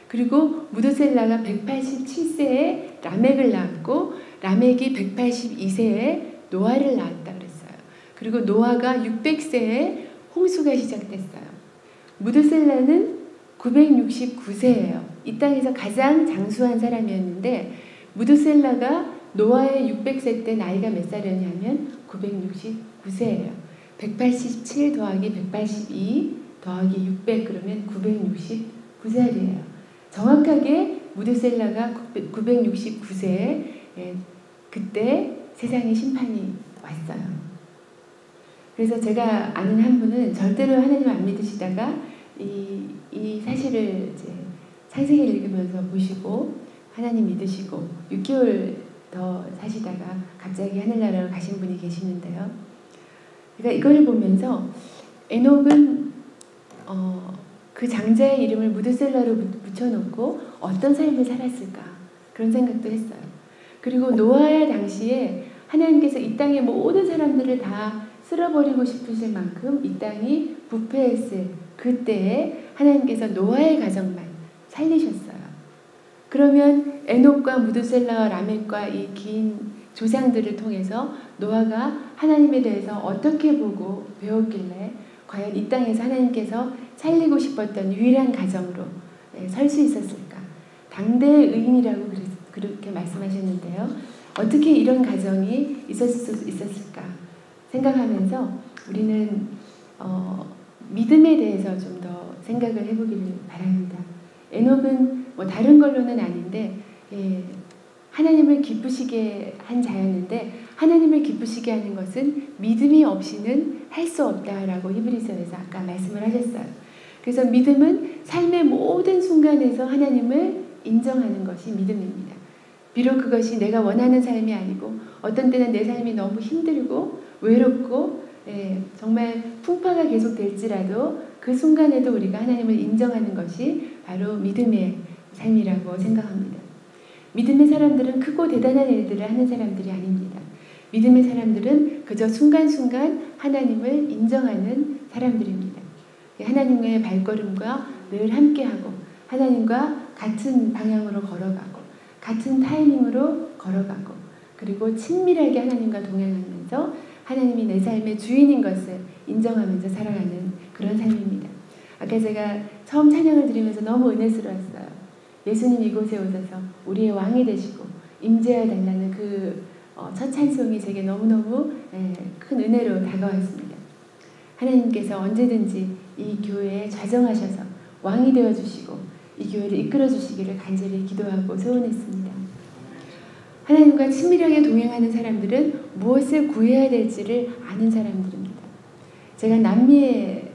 S2: 그리고 무드셀라가 187세에 라멕을 낳았고 라멕이 182세에 노아를 낳았다 그랬어요. 그리고 노아가 600세에 홍수가 시작됐어요. 무드셀라는 969세예요. 이 땅에서 가장 장수한 사람이었는데 무드셀라가 노아의 600세 때 나이가 몇 살이었냐면 969세예요. 187 더하기 182 더하기 600 그러면 969살이에요. 정확하게 무드셀라가 969세에 그때 세상에 심판이 왔어요. 그래서 제가 아는 한 분은 절대로 하나님 안 믿으시다가 이 사실을 이제 창세기를 읽으면서 보시고 하나님 믿으시고 6개월 더 사시다가 갑자기 하늘나라로 가신 분이 계시는데요. 그러니까 이걸 보면서 에녹은 그 장자의 이름을 무드셀라로 붙여놓고 어떤 삶을 살았을까 그런 생각도 했어요. 그리고 노아 당시에 하나님께서 이 땅의 모든 사람들을 다 쓸어버리고 싶으실 만큼 이 땅이 부패했을 그때에 하나님께서 노아의 가정만 살리셨어요. 그러면 에녹과 무드셀라와 라멕과 이 긴 조상들을 통해서 노아가 하나님에 대해서 어떻게 보고 배웠길래 과연 이 땅에서 하나님께서 살리고 싶었던 유일한 가정으로 설 수 있었을까? 당대의 의인이라고 그렇게 말씀하셨는데요. 어떻게 이런 가정이 있었을 수 있었을까 생각하면서 우리는 믿음에 대해서 좀 더 생각을 해보기를 바랍니다. 에녹은 뭐 다른 걸로는 아닌데 하나님을 기쁘시게 한 자였는데 하나님을 기쁘시게 하는 것은 믿음이 없이는 할 수 없다라고 히브리서에서 아까 말씀을 하셨어요. 그래서 믿음은 삶의 모든 순간에서 하나님을 인정하는 것이 믿음입니다. 비록 그것이 내가 원하는 삶이 아니고 어떤 때는 내 삶이 너무 힘들고 외롭고 정말 풍파가 계속될지라도 그 순간에도 우리가 하나님을 인정하는 것이 바로 믿음의 삶이라고 생각합니다. 믿음의 사람들은 크고 대단한 일들을 하는 사람들이 아닙니다. 믿음의 사람들은 그저 순간순간 하나님을 인정하는 사람들입니다. 하나님의 발걸음과 늘 함께하고 하나님과 같은 방향으로 걸어가고 같은 타이밍으로 걸어가고 그리고 친밀하게 하나님과 동행하면서 하나님이 내 삶의 주인인 것을 인정하면서 살아가는 그런 삶입니다. 아까 제가 처음 찬양을 드리면서 너무 은혜스러웠어요. 예수님 이곳에 오셔서 우리의 왕이 되시고 임재하여 달라는 그 첫 찬송이 제게 너무너무 큰 은혜로 다가왔습니다. 하나님께서 언제든지 이 교회에 좌정하셔서 왕이 되어주시고 이 교회를 이끌어주시기를 간절히 기도하고 소원했습니다. 하나님과 친밀하게 동행하는 사람들은 무엇을 구해야 될지를 아는 사람들입니다. 제가 남미에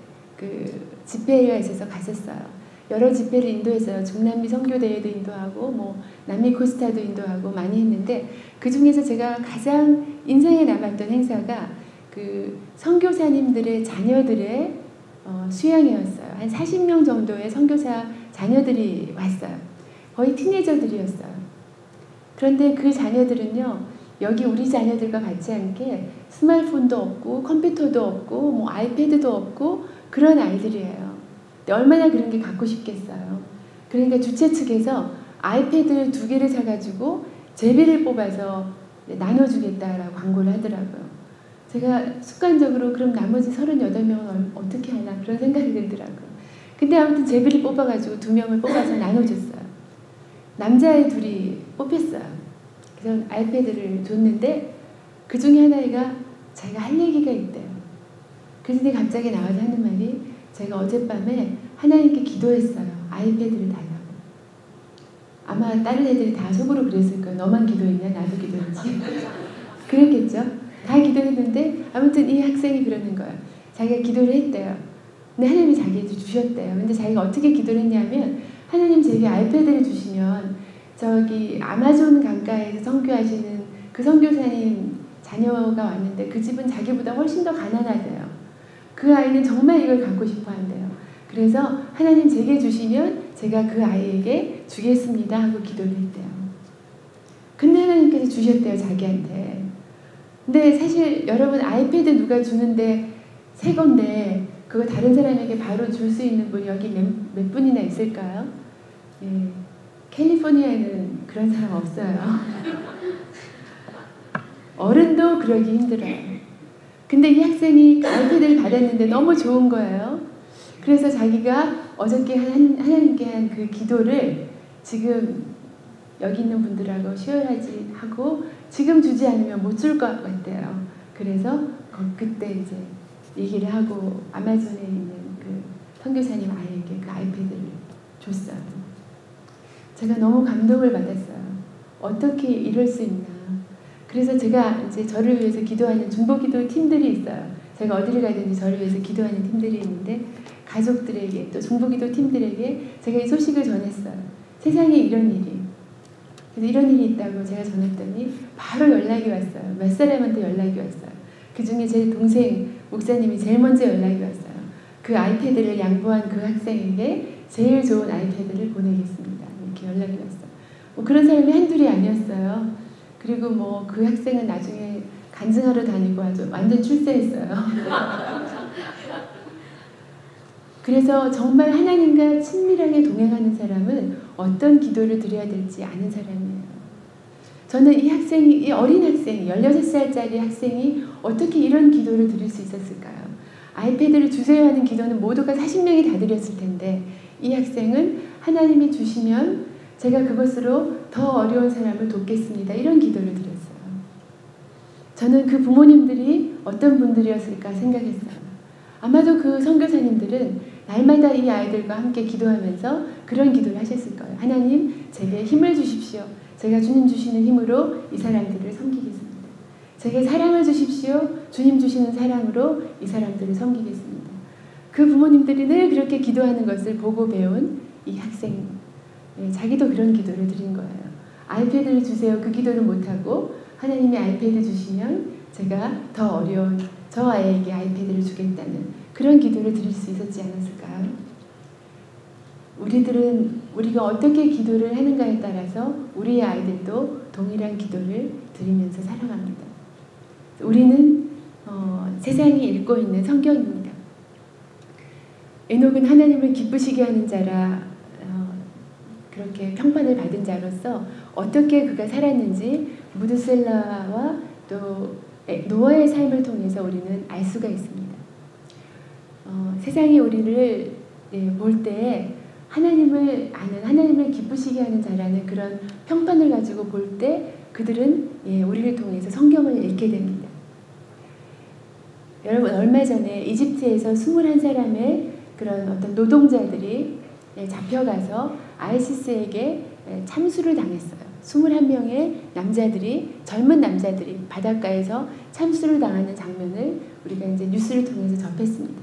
S2: 집회가 있어서 갔었어요. 여러 집회를 인도했어요. 중남미 선교대회도 인도하고 뭐 남미 코스타도 인도하고 많이 했는데 그 중에서 제가 가장 인상에 남았던 행사가 그 선교사님들의 자녀들의 수양회였어요. 한 40명 정도의 선교사 자녀들이 왔어요. 거의 티네이저들이었어요. 그런데 그 자녀들은요, 여기 우리 자녀들과 같지 않게 스마트폰도 없고 컴퓨터도 없고 뭐 아이패드도 없고 그런 아이들이에요. 얼마나 그런 게 갖고 싶겠어요. 그러니까 주최 측에서 아이패드 2개를 사가지고 제비를 뽑아서 나눠주겠다라고 광고를 하더라고요. 제가 습관적으로 그럼 나머지 38명은 어떻게 하나 그런 생각이 들더라고요. 근데 아무튼 제비를 뽑아가지고 2명을 뽑아서 나눠줬어요. 남자애 2이 뽑혔어요. 그래서 아이패드를 줬는데 그 중에 하나가 자기가 할 얘기가 있대요. 그런데 갑자기 나와서 하는 말이 제가 어젯밤에 하나님께 기도했어요. 아이패드를 달라고. 아마 다른 애들이 다 속으로 그랬을 거예요. 너만 기도했냐? 나도 기도했지. 그랬겠죠? 다 기도했는데 아무튼 이 학생이 그러는 거예요. 자기가 기도를 했대요. 근데 하나님이 자기한테 주셨대요. 근데 자기가 어떻게 기도를 했냐면 하나님 제게 아이패드를 주시면 저기 아마존 강가에서 선교하시는 그 선교사님 자녀가 왔는데 그 집은 자기보다 훨씬 더 가난하대요. 그 아이는 정말 이걸 갖고 싶어 한대요. 그래서 하나님 제게 주시면 제가 그 아이에게 주겠습니다 하고 기도를 했대요. 근데 하나님께서 주셨대요, 자기한테. 근데 사실 여러분 아이패드 누가 주는데 새 건데 그거 다른 사람에게 바로 줄 수 있는 분 여기 몇 분이나 있을까요? 예, 캘리포니아에는 그런 사람 없어요. 어른도 그러기 힘들어요. 근데 이 학생이 아이패드를 받았는데 너무 좋은 거예요. 그래서 자기가 어저께 하나님께 한 그 기도를 지금 여기 있는 분들하고 쉐어하지 하고 지금 주지 않으면 못 줄 것 같대요. 그래서 그때 이제 얘기를 하고 아마존에 있는 그 선교사님 아이에게 그 아이패드를 줬어요. 제가 너무 감동을 받았어요. 어떻게 이럴 수 있나. 그래서 제가 이제 저를 위해서 기도하는 중보기도 팀들이 있어요. 제가 어디를 가든지 저를 위해서 기도하는 팀들이 있는데 가족들에게 또 중보기도 팀들에게 제가 이 소식을 전했어요. 세상에 이런 일이. 그래서 이런 일이 있다고 제가 전했더니 바로 연락이 왔어요. 몇 사람한테 연락이 왔어요. 그 중에 제 동생 목사님이 제일 먼저 연락이 왔어요. 그 아이패드를 양보한 그 학생에게 제일 좋은 아이패드를 보내겠습니다. 이렇게 연락이 왔어요. 뭐 그런 사람이 한둘이 아니었어요. 그리고 뭐 그 학생은 나중에 간증하러 다니고 아주 완전 출세했어요. 그래서 정말 하나님과 친밀하게 동행하는 사람은 어떤 기도를 드려야 될지 아는 사람이에요. 저는 이 학생이, 이 어린 학생이, 16살짜리 학생이 어떻게 이런 기도를 드릴 수 있었을까요? 아이패드를 주세요 하는 기도는 모두가 40명이 다 드렸을 텐데 이 학생은 하나님이 주시면 제가 그것으로 더 어려운 사람을 돕겠습니다. 이런 기도를 드렸어요. 저는 그 부모님들이 어떤 분들이었을까 생각했어요. 아마도 그 선교사님들은 날마다 이 아이들과 함께 기도하면서 그런 기도를 하셨을 거예요. 하나님, 제게 힘을 주십시오. 제가 주님 주시는 힘으로 이 사람들을 섬기겠습니다. 제게 사랑을 주십시오. 주님 주시는 사랑으로 이 사람들을 섬기겠습니다. 그 부모님들이 늘 그렇게 기도하는 것을 보고 배운 이 학생, 자기도 그런 기도를 드린 거예요. 아이패드를 주세요. 그 기도를 못하고 하나님이 아이패드 주시면 제가 더 어려운 저 아이에게 아이패드를 주겠다는 그런 기도를 드릴 수 있었지 않았을까요? 우리가 어떻게 기도를 하는가에 따라서 우리의 아이들도 동일한 기도를 드리면서 살아갑니다. 우리는 세상이 읽고 있는 성경입니다. 에녹은 하나님을 기쁘시게 하는 자라 그렇게 평판을 받은 자로서 어떻게 그가 살았는지 무드셀라와 또 노아의 삶을 통해서 우리는 알 수가 있습니다. 세상이 우리를 볼 때 하나님을 아는, 하나님을 기쁘시게 하는 자라는 그런 평판을 가지고 볼 때 그들은 우리를 통해서 성경을 읽게 됩니다. 여러분, 얼마 전에 이집트에서 21사람의 그런 어떤 노동자들이 잡혀가서 아이시스에게 참수를 당했어요. 21명의 남자들이, 젊은 남자들이 바닷가에서 참수를 당하는 장면을 우리가 이제 뉴스를 통해서 접했습니다.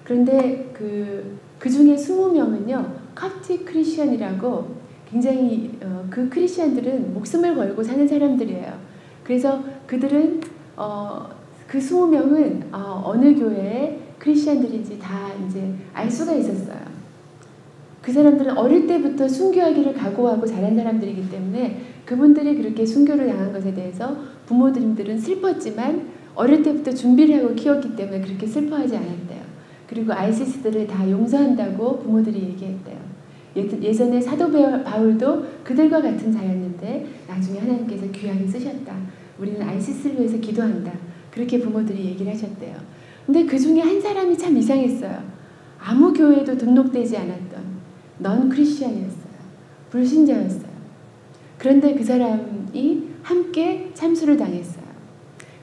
S2: 그런데 그 중에 20명은요, 캅틱 크리스천이라고 굉장히 그 크리스천들은 목숨을 걸고 사는 사람들이에요. 그래서 그들은 그 20명은 어느 교회의 크리스천들인지 다 이제 알 수가 있었어요. 그 사람들은 어릴 때부터 순교하기를 각오하고 자란 사람들이기 때문에 그분들이 그렇게 순교를 당한 것에 대해서 부모님들은 슬펐지만 어릴 때부터 준비를 하고 키웠기 때문에 그렇게 슬퍼하지 않았대요. 그리고 아이시스들을 다 용서한다고 부모들이 얘기했대요. 예전에 사도 바울도 그들과 같은 자였는데 나중에 하나님께서 귀하게 쓰셨다. 우리는 아이시스를 위해서 기도한다. 그렇게 부모들이 얘기를 하셨대요. 근데 그 중에 한 사람이 참 이상했어요. 아무 교회에도 등록되지 않았던 넌 크리스천이었어요. 불신자였어요. 그런데 그 사람이 함께 참수를 당했어요.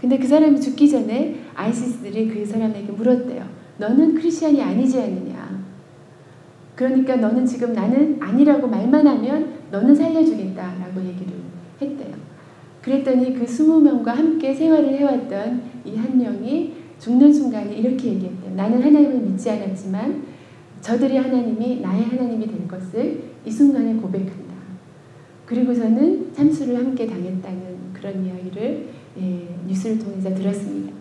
S2: 근데 그 사람이 죽기 전에 아이시스들이 그 사람에게 물었대요. 너는 크리스천이 아니지 않느냐. 그러니까 너는 지금 나는 아니라고 말만 하면 너는 살려주겠다라고 얘기를 했대요. 그랬더니 그 20명과 함께 생활을 해왔던 이 한 명이 죽는 순간에 이렇게 얘기했대요. 나는 하나님을 믿지 않았지만 저들이 하나님이 나의 하나님이 될 것을 이 순간에 고백한다. 그리고서는 참수를 함께 당했다는 그런 이야기를 뉴스를 통해서 들었습니다.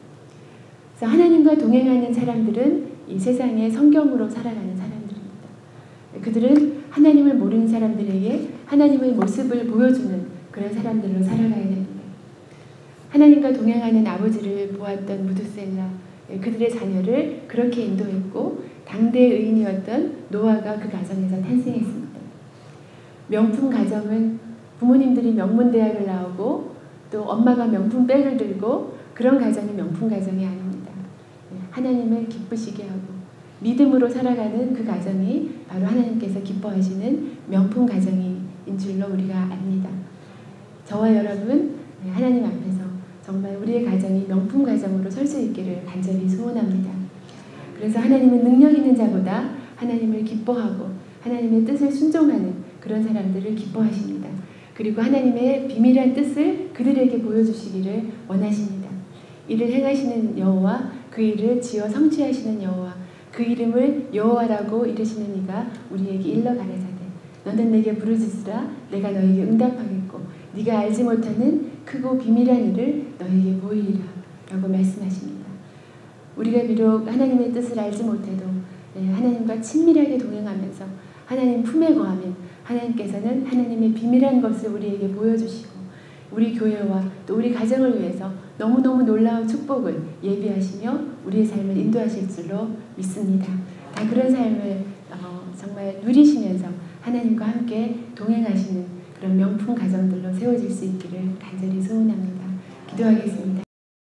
S2: 그래서 하나님과 동행하는 사람들은 이 세상에 성경으로 살아가는 사람들입니다. 그들은 하나님을 모르는 사람들에게 하나님의 모습을 보여주는 그런 사람들로 살아가야 됩니다. 하나님과 동행하는 아버지를 보았던 무드셀라, 그들의 자녀를 그렇게 인도했고 당대 의인이었던 노아가 그 가정에서 탄생했습니다. 명품 가정은 부모님들이 명문 대학을 나오고 또 엄마가 명품 백을 들고 그런 가정이 명품 가정이 아닙니다. 하나님을 기쁘시게 하고 믿음으로 살아가는 그 가정이 바로 하나님께서 기뻐하시는 명품 가정인 줄로 우리가 압니다. 저와 여러분, 하나님 앞에서 정말 우리의 가정이 명품 가정으로 설 수 있기를 간절히 소원합니다. 그래서 하나님은 능력 있는 자보다 하나님을 기뻐하고 하나님의 뜻을 순종하는 그런 사람들을 기뻐하십니다. 그리고 하나님의 비밀한 뜻을 그들에게 보여주시기를 원하십니다. 이를 행하시는 여호와, 그 일을 지어 성취하시는 여호와, 그 이름을 여호와라고 이르시는 이가 우리에게 일러 가라사대 너는 내게 부르짖으라 내가 너에게 응답하겠고 네가 알지 못하는 크고 비밀한 일을 너에게 보이리라 라고 말씀하십니다. 우리가 비록 하나님의 뜻을 알지 못해도 하나님과 친밀하게 동행하면서 하나님 품에 거하면 하나님께서는 하나님의 비밀한 것을 우리에게 보여주시고 우리 교회와 또 우리 가정을 위해서 너무너무 놀라운 축복을 예비하시며 우리의 삶을 인도하실 줄로 믿습니다. 다 그런 삶을 정말 누리시면서 하나님과 함께 동행하시는 그런 명품 가정들로 세워질 수 있기를 간절히 소원합니다. 기도하겠습니다.